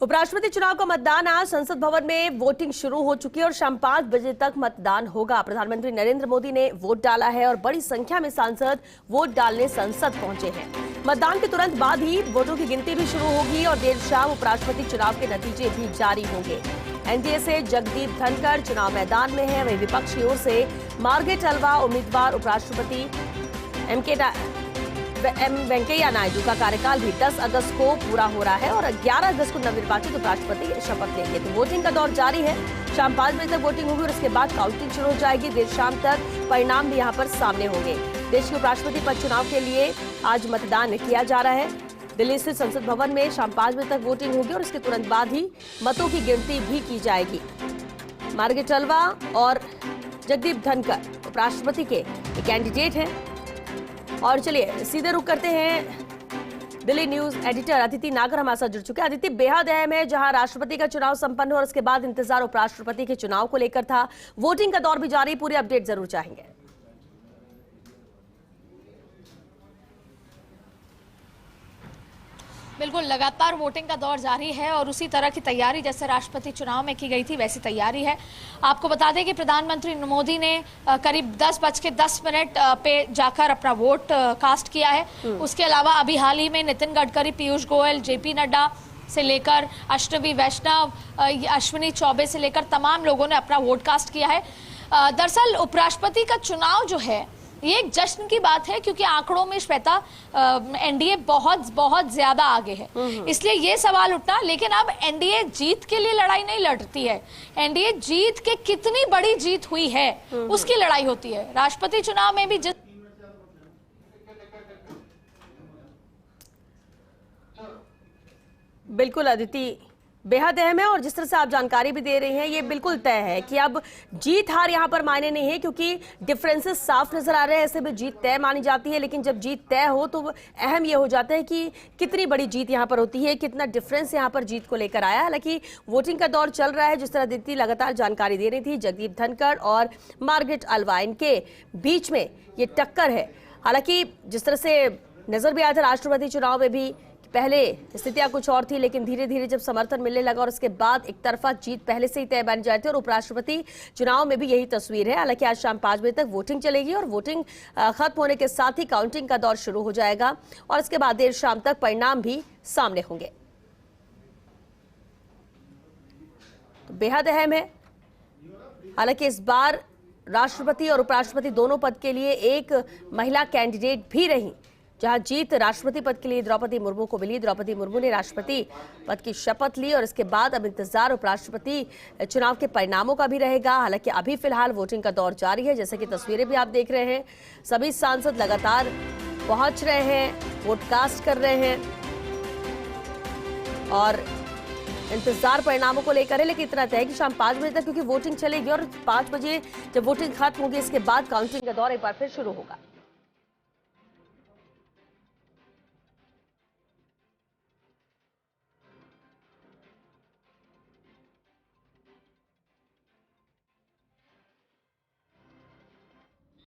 उपराष्ट्रपति चुनाव का मतदान आज संसद भवन में वोटिंग शुरू हो चुकी है और शाम 5 बजे तक मतदान होगा। प्रधानमंत्री नरेंद्र मोदी ने वोट डाला है और बड़ी संख्या में सांसद वोट डालने संसद पहुंचे हैं। मतदान के तुरंत बाद ही वोटों की गिनती भी शुरू होगी और देर शाम उपराष्ट्रपति चुनाव के नतीजे भी जारी होंगे। एनडीए से जगदीप धनखड़ चुनाव मैदान में है, वहीं विपक्ष की ओर से मार्गरेट अल्वा उम्मीदवार। उपराष्ट्रपति एम वेंकैया नायडू का कार्यकाल भी 10 अगस्त को पूरा हो रहा है और 11 अगस्त को नवनिर्वाचित उपराष्ट्रपति शपथ लेंगे। तो वोटिंग का दौर जारी है। शाम 5 बजे तक वोटिंग होगी और इसके बाद काउंटिंग शुरू हो जाएगी। देर शाम तक परिणाम भी यहां पर सामने होंगे। देश के उपराष्ट्रपति पद चुनाव के लिए आज मतदान किया जा रहा है। दिल्ली स्थित संसद भवन में शाम 5 बजे तक वोटिंग होगी और इसके तुरंत बाद ही मतों की गिनती भी की जाएगी। मार्गरेट अल्वा और जगदीप धनखड़ उपराष्ट्रपति के कैंडिडेट हैं। और चलिए सीधे रुख करते हैं, दिल्ली न्यूज एडिटर अदिति नागर हमारे साथ जुड़ चुके हैं। अदिति, बेहद अहम है, जहां राष्ट्रपति का चुनाव संपन्न हो और उसके बाद इंतजार उपराष्ट्रपति के चुनाव को लेकर था। वोटिंग का दौर भी जारी, पूरी अपडेट जरूर चाहेंगे। बिल्कुल, लगातार वोटिंग का दौर जारी है और उसी तरह की तैयारी जैसे राष्ट्रपति चुनाव में की गई थी वैसी तैयारी है। आपको बता दें कि प्रधानमंत्री मोदी ने करीब 10:10 पे जाकर अपना वोट कास्ट किया है। उसके अलावा अभी हाल ही में नितिन गडकरी, पीयूष गोयल, जेपी नड्डा से लेकर अष्टवी वैष्णव, अश्विनी चौबे से लेकर तमाम लोगों ने अपना वोट कास्ट किया है। दरअसल उपराष्ट्रपति का चुनाव जो है ये एक जश्न की बात है, क्योंकि आंकड़ों में श्वेता एनडीए बहुत ज्यादा आगे है। इसलिए ये सवाल उठना, लेकिन अब एनडीए जीत के लिए लड़ाई नहीं लड़ती है। एनडीए जीत के कितनी बड़ी जीत हुई है उसकी लड़ाई होती है। राष्ट्रपति चुनाव में भी जिस बिल्कुल अदिति, बेहद अहम है और जिस तरह से आप जानकारी भी दे रही हैं ये बिल्कुल तय है कि अब जीत हार यहां पर मायने नहीं है, क्योंकि डिफरेंसेस साफ नजर आ रहे हैं। ऐसे में जीत तय मानी जाती है, लेकिन जब जीत तय हो तो अहम ये हो जाता है कि कितनी बड़ी जीत यहां पर होती है, कितना डिफरेंस यहां पर जीत को लेकर आया। हालांकि वोटिंग का दौर चल रहा है, जिस तरह दीदी लगातार जानकारी दे रही थी। जगदीप धनखड़ और मार्गरेट अल्वा, इनके बीच में ये टक्कर है। हालांकि जिस तरह से नजर भी आया था राष्ट्रपति चुनाव में भी, पहले स्थितियां कुछ और थी, लेकिन धीरे धीरे जब समर्थन मिलने लगा और उसके बाद एक तरफा जीत पहले से ही तय बन जाती है। और उपराष्ट्रपति चुनाव में भी यही तस्वीर है। हालांकि आज शाम 5 बजे तक वोटिंग चलेगी और वोटिंग खत्म होने के साथ ही काउंटिंग का दौर शुरू हो जाएगा और इसके बाद देर शाम तक परिणाम भी सामने होंगे। तो बेहद अहम है। हालांकि इस बार राष्ट्रपति और उपराष्ट्रपति दोनों पद के लिए एक महिला कैंडिडेट भी रही, जहां जीत राष्ट्रपति पद के लिए द्रौपदी मुर्मू को मिली। द्रौपदी मुर्मू ने राष्ट्रपति पद की शपथ ली और इसके बाद अब इंतजार उपराष्ट्रपति चुनाव के परिणामों का भी रहेगा। हालांकि अभी फिलहाल वोटिंग का दौर जारी है, जैसे कि तस्वीरें भी आप देख रहे हैं। सभी सांसद लगातार पहुंच रहे हैं, वोट कास्ट कर रहे हैं और इंतजार परिणामों को लेकर है। लेकिन इतना तय है कि शाम 5 बजे तक, क्योंकि वोटिंग चलेगी और 5 बजे जब वोटिंग खत्म होगी इसके बाद काउंटिंग का दौर एक बार फिर शुरू होगा।